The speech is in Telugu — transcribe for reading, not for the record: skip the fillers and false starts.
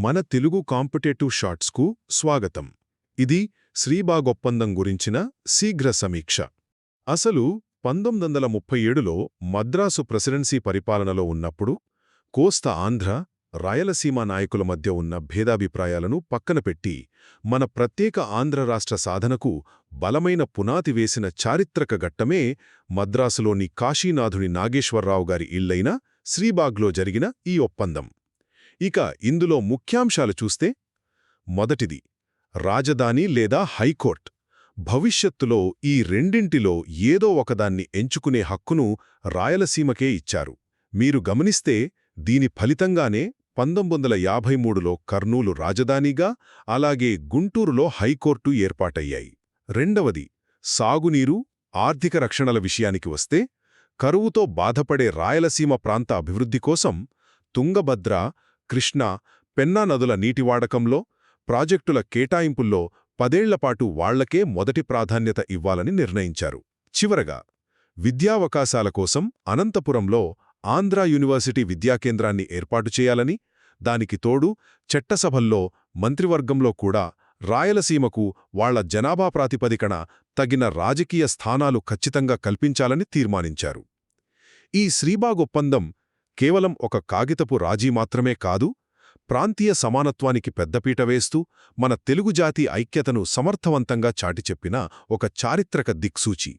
మన తెలుగు కాంపిటేటివ్ షార్ట్స్కు స్వాగతం. ఇది శ్రీబాగ్ ఒప్పందం గురించిన శీఘ్ర సమీక్ష. అసలు 1937లో మద్రాసు ప్రెసిడెన్సీ పరిపాలనలో ఉన్నప్పుడు కోస్తా ఆంధ్ర, రాయలసీమ నాయకుల మధ్య ఉన్న భేదాభిప్రాయాలను పక్కనపెట్టి మన ప్రత్యేక ఆంధ్ర రాష్ట్ర సాధనకు బలమైన పునాది వేసిన చారిత్రక ఘట్టమే మద్రాసులోని కాశీనాథుని నాగేశ్వరరావు గారి ఇళ్లైన శ్రీబాగ్లో జరిగిన ఈ ఒప్పందం. ఇక ఇందులో ముఖ్యాంశాలు చూస్తే, మొదటిది రాజధాని లేదా హైకోర్ట్. భవిష్యత్తులో ఈ రెండింటిలో ఏదో ఒకదాన్ని ఎంచుకునే హక్కును రాయలసీమకే ఇచ్చారు. మీరు గమనిస్తే దీని ఫలితంగానే 1953లో కర్నూలు రాజధానిగా, అలాగే గుంటూరులో హైకోర్టు ఏర్పాటయ్యాయి. రెండవది సాగునీరు, ఆర్థిక రక్షణల విషయానికి వస్తే, కరువుతో బాధపడే రాయలసీమ ప్రాంత అభివృద్ధి కోసం తుంగభద్ర, కృష్ణా, పెన్నా నదుల నీటివాడకంలో, ప్రాజెక్టుల కేటాయింపుల్లో 10 ఏళ్లపాటు వాళ్లకే మొదటి ప్రాధాన్యత ఇవ్వాలని నిర్ణయించారు. చివరగా విద్యావకాశాల కోసం అనంతపురంలో ఆంధ్రా యూనివర్సిటీ విద్యాకేంద్రాన్ని ఏర్పాటు చేయాలని, దానికి తోడు చట్టసభల్లో, మంత్రివర్గంలో కూడా రాయలసీమకు వాళ్ల జనాభా ప్రాతిపదికన తగిన రాజకీయ స్థానాలు ఖచ్చితంగా కల్పించాలని తీర్మానించారు. ఈ శ్రీబాగ్ ఒప్పందం కేవలం ఒక కాగితపు రాజీ మాత్రమే కాదు, ప్రాంతీయ సమానత్వానికి పెద్దపీట వేస్తూ మన తెలుగు జాతి ఐక్యతను సమర్థవంతంగా చాటిచెప్పిన ఒక చారిత్రక దిక్సూచి.